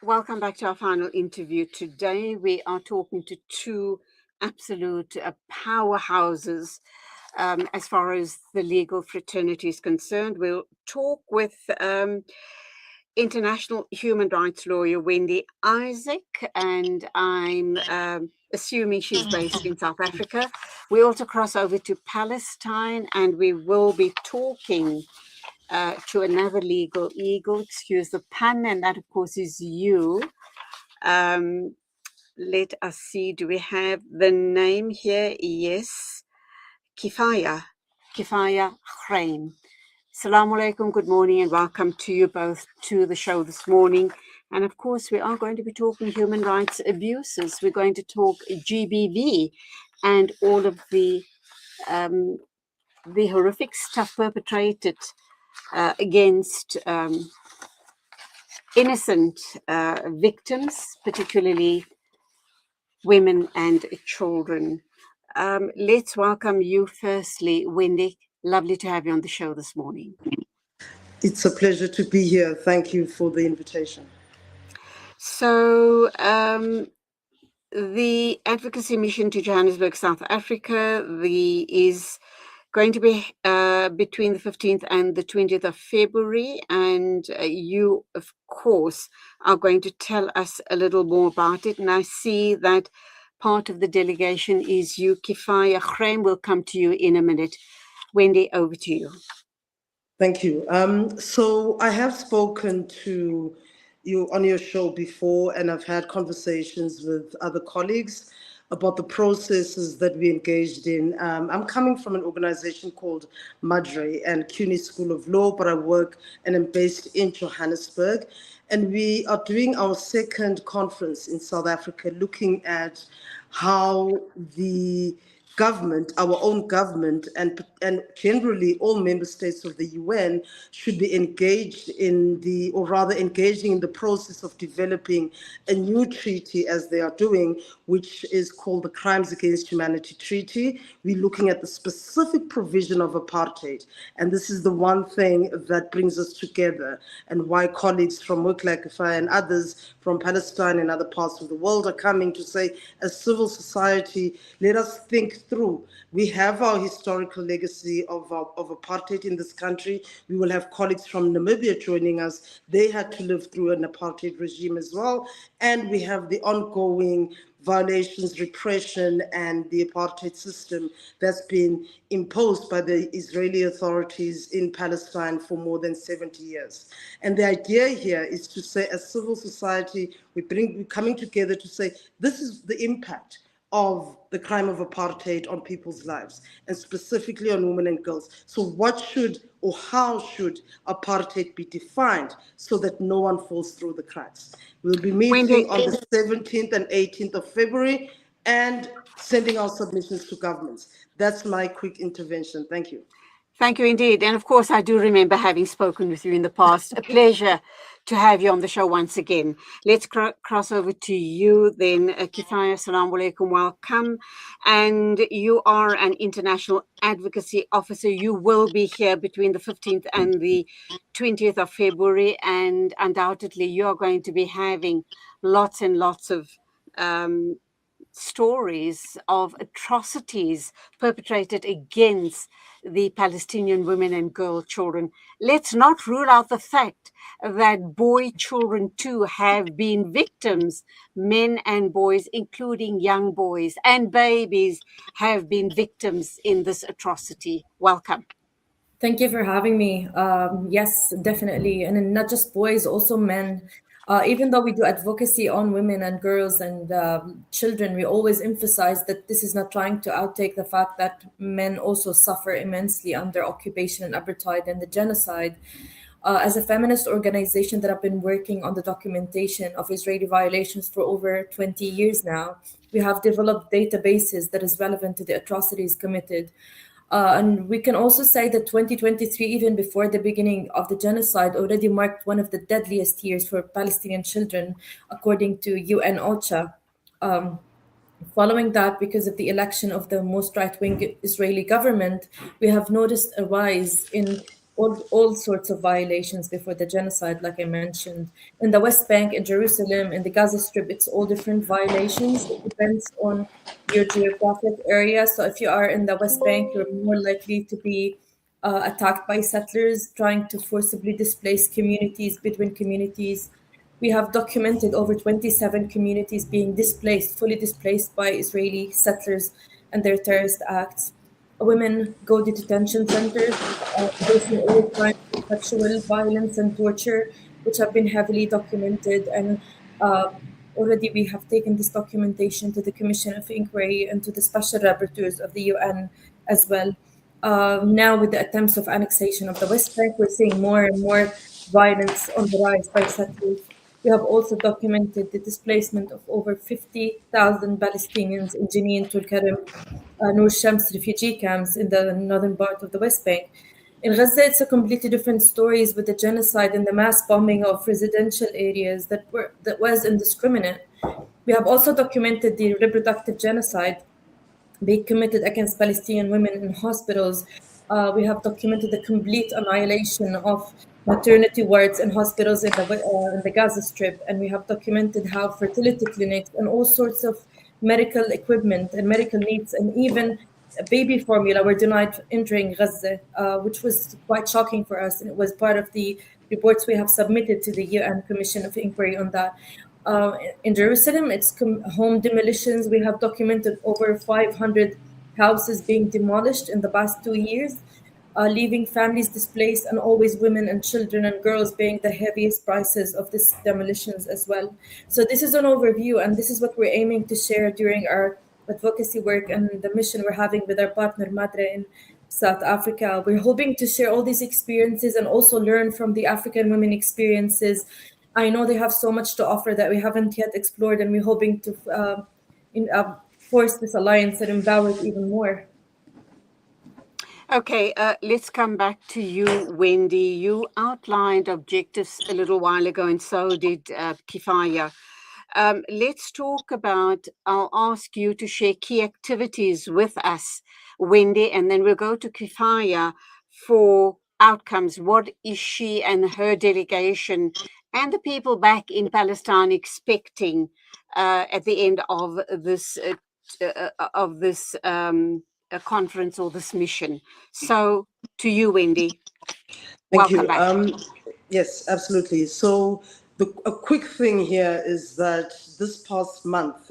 Welcome back to our final interview. Today, we are talking to two absolute powerhouses as far as the legal fraternity is concerned. We'll talk with international human rights lawyer Wendy Isaack, and I'm assuming she's based in South Africa. We also cross over to Palestine, and we will be talking to another legal eagle, excuse the pun, and that, of course, is you. Let us see, do we have the name here? Yes, Kifaya Khraim. Assalamu alaikum, good morning, and welcome to you both to the show this morning. And of course, we are going to be talking human rights abuses. We're going to talk GBV and all of the horrific stuff perpetrated against innocent victims, particularly women and children. Let's welcome you firstly, Wendy. Lovely to have you on the show this morning. It's a pleasure to be here. Thank you for the invitation. So, the advocacy mission to Johannesburg, South Africa, is going to be between the 15th and the 20th of February. And you, of course, are going to tell us a little more about it. And I see that part of the delegation is you, Kifaya Khraim. Will come to you in a minute. Wendy, over to you. Thank you. So I have spoken to you on your show before, and I've had conversations with other colleagues about the processes that we engaged in. I'm coming from an organization called Madre and CUNY School of Law, but I work and am based in Johannesburg. And we are doing our second conference in South Africa, looking at how the government, our own government, and generally all member states of the UN should be engaged in engaging in the process of developing a new treaty, as they are doing, which is called the Crimes Against Humanity Treaty. We're looking at the specific provision of apartheid, and this is the one thing that brings us together, and why colleagues from work like Kifaya and others from Palestine and other parts of the world are coming to say, as civil society, let us think through. We have our historical legacy of apartheid in this country. We will have colleagues from Namibia joining us. They had to live through an apartheid regime as well. And we have the ongoing violations, repression, and the apartheid system that's been imposed by the Israeli authorities in Palestine for more than 70 years. And the idea here is to say, as civil society, we're coming together to say, this is the impact of the crime of apartheid on people's lives, and specifically on women and girls. So what should or how should apartheid be defined so that no one falls through the cracks? We'll be meeting on the 17th and 18th of February and sending our submissions to governments. That's my quick intervention. Thank you. Thank you indeed. And of course, I do remember having spoken with you in the past. A pleasure to have you on the show once again. Let's cross over to you then. Kifaya, assalamu alaikum, welcome. And you are an international advocacy officer. You will be here between the 15th and the 20th of February. And undoubtedly, you are going to be having lots and lots of stories of atrocities perpetrated against the Palestinian women and girl children. Let's not rule out the fact that boy children too have been victims. Men and boys, including young boys and babies, have been victims in this atrocity. Welcome. Thank you for having me. Yes, definitely. And not just boys, also men. Even though we do advocacy on women and girls and children, we always emphasize that this is not trying to outtake the fact that men also suffer immensely under occupation and apartheid and the genocide. As a feminist organization that have been working on the documentation of Israeli violations for over 20 years now, we have developed databases that is relevant to the atrocities committed. And we can also say that 2023, even before the beginning of the genocide, already marked one of the deadliest years for Palestinian children, according to UN OCHA. Following that, because of the election of the most right-wing Israeli government, we have noticed a rise in all sorts of violations before the genocide, like I mentioned. In the West Bank, in Jerusalem, in the Gaza Strip, it's all different violations. It depends on your geographic area. So if you are in the West Bank, you're more likely to be attacked by settlers trying to forcibly displace communities between communities. We have documented over 27 communities being displaced, fully displaced by Israeli settlers and their terrorist acts. Women go to detention centers, facing all kinds of sexual violence and torture, which have been heavily documented. And already we have taken this documentation to the Commission of Inquiry and to the Special Rapporteurs of the UN as well. Now, with the attempts of annexation of the West Bank, we're seeing more and more violence on the rise by settlers. We have also documented the displacement of over 50,000 Palestinians in Jenin, Tulkarem, Nur Shams refugee camps in the northern part of the West Bank. In Gaza, it's a completely different stories with the genocide and the mass bombing of residential areas that was indiscriminate. We have also documented the reproductive genocide being committed against Palestinian women in hospitals. We have documented the complete annihilation of maternity wards and hospitals in the Gaza Strip, and we have documented how fertility clinics and all sorts of medical equipment and medical needs, and even baby formula were denied entering Gaza, which was quite shocking for us, and it was part of the reports we have submitted to the UN Commission of Inquiry on that. In Jerusalem, it's home demolitions. We have documented over 500 houses being demolished in the past 2 years, leaving families displaced, and always women and children and girls paying the heaviest prices of these demolitions as well. So this is an overview, and this is what we're aiming to share during our advocacy work and the mission we're having with our partner Madre in South Africa. We're hoping to share all these experiences and also learn from the African women experiences. I know they have so much to offer that we haven't yet explored, and we're hoping to force this alliance and empower it even more. Okay, let's come back to you, Wendy. You outlined objectives a little while ago, and so did Kifaya. Let's talk about, I'll ask you to share key activities with us, Wendy, and then we'll go to Kifaya for outcomes. What is she and her delegation and the people back in Palestine expecting at the end of this conference or this mission? So to you, Wendy. Thank Welcome you. back. Yes, absolutely. So a quick thing here is that this past month,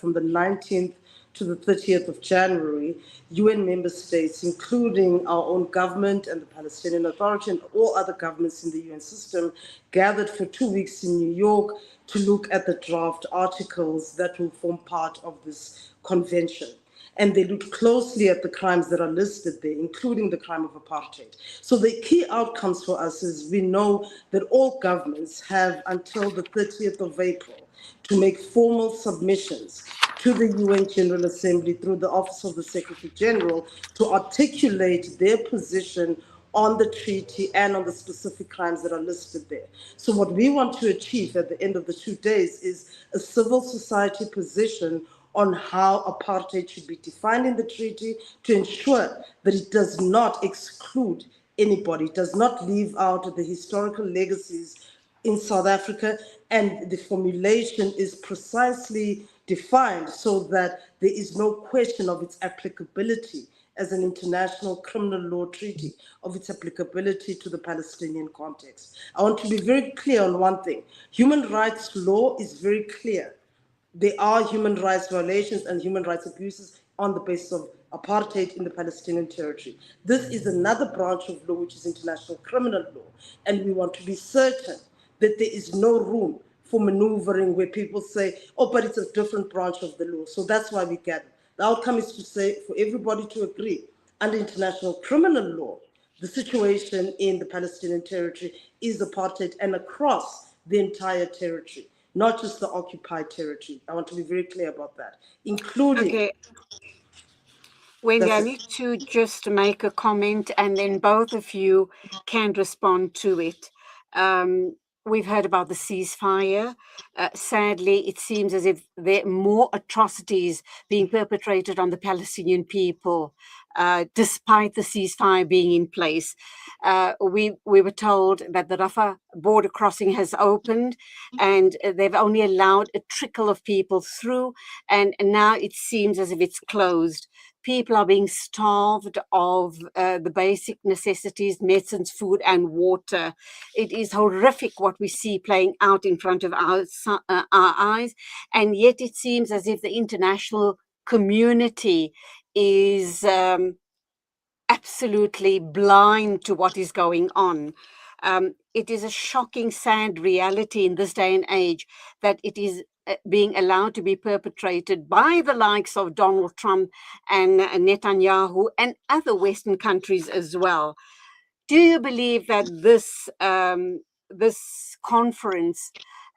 from the 19th to the 30th of January, UN member states, including our own government and the Palestinian Authority and all other governments in the UN system, gathered for 2 weeks in New York to look at the draft articles that will form part of this convention. And they looked closely at the crimes that are listed there, including the crime of apartheid. So the key outcomes for us is we know that all governments have until the 30th of April to make formal submissions to the UN General Assembly through the Office of the Secretary General to articulate their position on the treaty and on the specific crimes that are listed there. So what we want to achieve at the end of the 2 days is a civil society position on how apartheid should be defined in the treaty to ensure that it does not exclude anybody, it does not leave out the historical legacies in South Africa, and the formulation is precisely defined so that there is no question of its applicability as an international criminal law treaty, of its applicability to the Palestinian context. I want to be very clear on one thing. Human rights law is very clear. There are human rights violations and human rights abuses on the basis of apartheid in the Palestinian territory. This is another branch of law, which is international criminal law. And we want to be certain that there is no room for maneuvering where people say, oh, but it's a different branch of the law. So that's why we gather. The outcome is to say, for everybody to agree, under international criminal law, the situation in the Palestinian territory is apartheid and across the entire territory, not just the occupied territory. I want to be very clear about that, including... Okay. Wendy, I need to just make a comment and then both of you can respond to it. we've heard about the ceasefire. Sadly, it seems as if there are more atrocities being perpetrated on the Palestinian people, despite the ceasefire being in place. We were told that the Rafah border crossing has opened, and they've only allowed a trickle of people through, and now it seems as if it's closed. People are being starved of the basic necessities, medicines, food, and water. It is horrific what we see playing out in front of our eyes. And yet it seems as if the international community is absolutely blind to what is going on. It is a shocking, sad reality in this day and age that it is being allowed to be perpetrated by the likes of Donald Trump and Netanyahu and other Western countries as well. Do you believe that this conference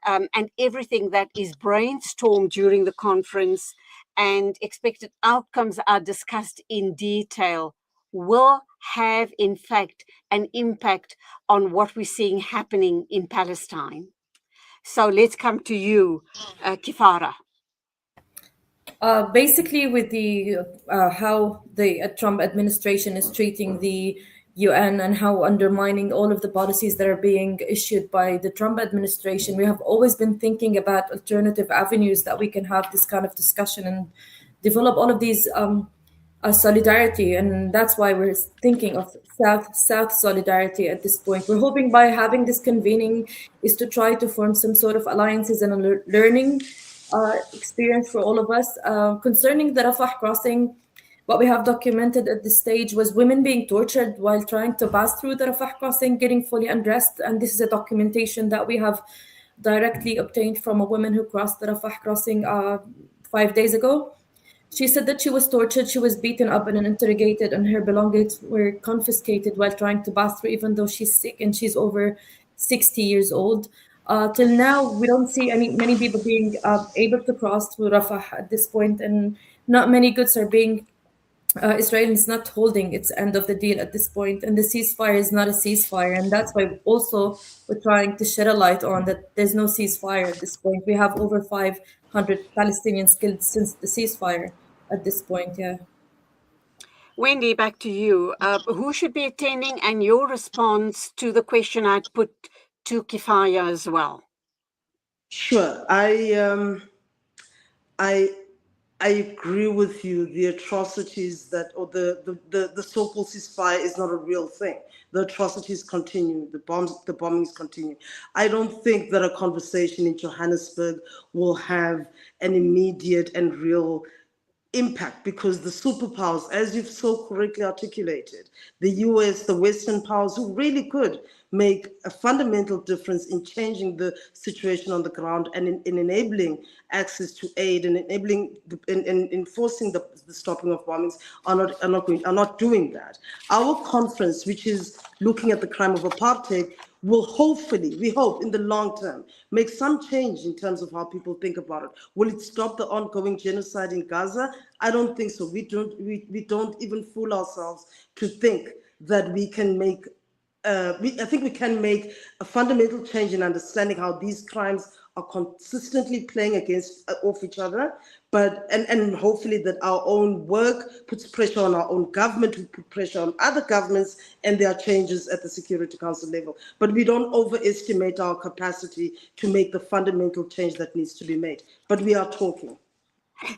and everything that is brainstormed during the conference and expected outcomes are discussed in detail will have, in fact, an impact on what we're seeing happening in Palestine? So let's come to you, Kifara. Basically, with the how the Trump administration is treating the UN and how undermining all of the policies that are being issued by the Trump administration, we have always been thinking about alternative avenues that we can have this kind of discussion and develop all of these solidarity, and that's why we're thinking of South solidarity at this point. We're hoping by having this convening is to try to form some sort of alliances and a learning experience for all of us. Concerning the Rafah crossing, what we have documented at this stage was women being tortured while trying to pass through the Rafah crossing, getting fully undressed, and this is a documentation that we have directly obtained from a woman who crossed the Rafah crossing 5 days ago. She said that she was tortured, she was beaten up and interrogated, and her belongings were confiscated while trying to pass through, even though she's sick and she's over 60 years old. Till now, we don't see many people being able to cross through Rafah at this point, and not many goods are being. Israel is not holding its end of the deal at this point, and the ceasefire is not a ceasefire, and that's why also we're trying to shed a light on that there's no ceasefire at this point. We have over 500 Palestinians killed since the ceasefire at this point. Yeah. Wendy, back to you. Who should be attending, and your response to the question I'd put to Kifaya as well? Sure. I agree with you. The atrocities that, or the so-called ceasefire is not a real thing. The atrocities continue. The bombings continue. I don't think that a conversation in Johannesburg will have an immediate and real impact, because the superpowers, as you've so correctly articulated, the US, the Western powers, who really could make a fundamental difference in changing the situation on the ground and in enabling access to aid and enabling in enforcing the stopping of bombings, are not doing that. Our conference, which is looking at the crime of apartheid, will hopefully, we hope, in the long term, make some change in terms of how people think about it. Will it stop the ongoing genocide in Gaza? I don't think so. We don't even fool ourselves to think that we can make. I think we can make a fundamental change in understanding how these crimes are consistently playing against off each other, but and hopefully that our own work puts pressure on our own government, we put pressure on other governments, and there are changes at the Security Council level. But we don't overestimate our capacity to make the fundamental change that needs to be made. But we are talking.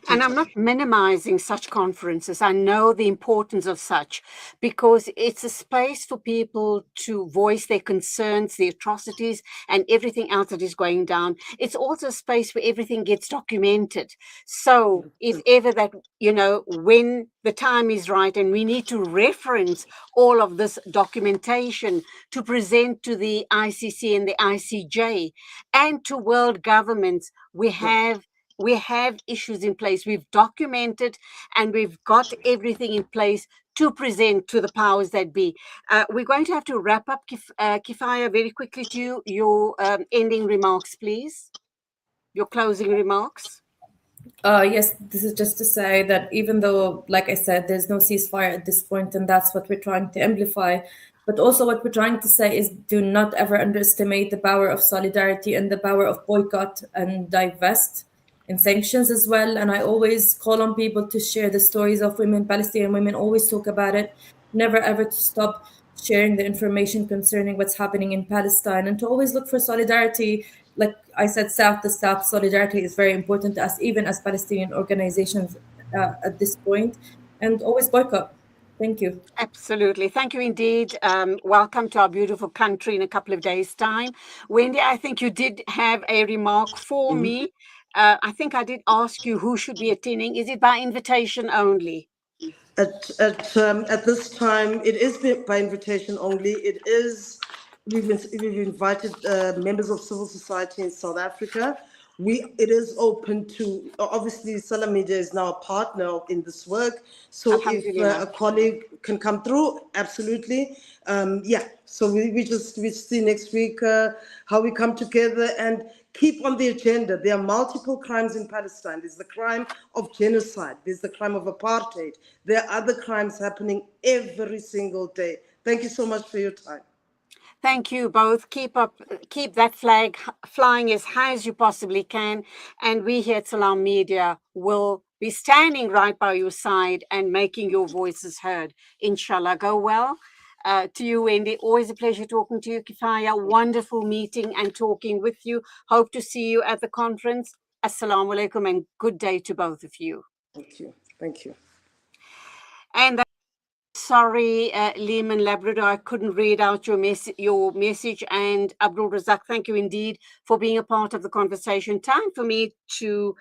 And I'm not minimizing such conferences. I know the importance of such, because it's a space for people to voice their concerns, the atrocities, and everything else that is going down. It's also a space where everything gets documented. So if ever that, when the time is right and we need to reference all of this documentation to present to the ICC and the ICJ and to world governments, we have issues in place. We've documented and we've got everything in place to present to the powers that be. We're going to have to wrap up, Kifaya, very quickly to you. Your ending remarks, please. Your closing remarks. Yes, this is just to say that even though, like I said, there's no ceasefire at this point, and that's what we're trying to amplify, But also, what we're trying to say is do not ever underestimate the power of solidarity and the power of boycott and divest in sanctions as well. And I always call on people to share the stories of women, Palestinian women, always talk about it, never ever to stop sharing the information concerning what's happening in Palestine, and to always look for solidarity. Like I said, South to South solidarity is very important to us, even as Palestinian organizations at this point, and always boycott. Thank you. Absolutely. Thank you indeed. Welcome to our beautiful country in a couple of days' time. Wendy, I think you did have a remark for me. I think I did ask you who should be attending. Is it by invitation only? At this time, it is by invitation only. We've invited members of civil society in South Africa. It is open to, obviously, Salam Media is now a partner in this work. So if a colleague can come through, absolutely. So we see next week how we come together and keep on the agenda. There are multiple crimes in Palestine. There's the crime of genocide. There's the crime of apartheid. There are other crimes happening every single day. Thank you so much for your time. Thank you both. Keep that flag flying as high as you possibly can. And we here at Salam Media will be standing right by your side and making your voices heard. Inshallah, go well. To you, Wendy, always a pleasure talking to you. Kifaya, wonderful meeting and talking with you. Hope to see you at the conference. Assalamu alaikum and good day to both of you. Thank you. Thank you. And sorry, Lehman Labrador, I couldn't read out your message. And Abdul Razak, thank you indeed for being a part of the conversation. Time for me to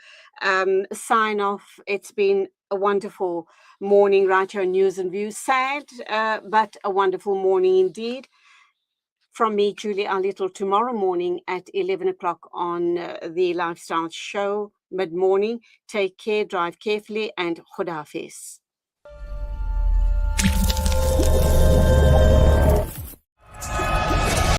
sign off. It's been a wonderful morning right here on News and Views. Sad, but a wonderful morning indeed. From me, Julie Ali, till tomorrow morning at 11 o'clock on the Lifestyle Show, mid-morning. Take care, drive carefully, and Khuda Hafiz.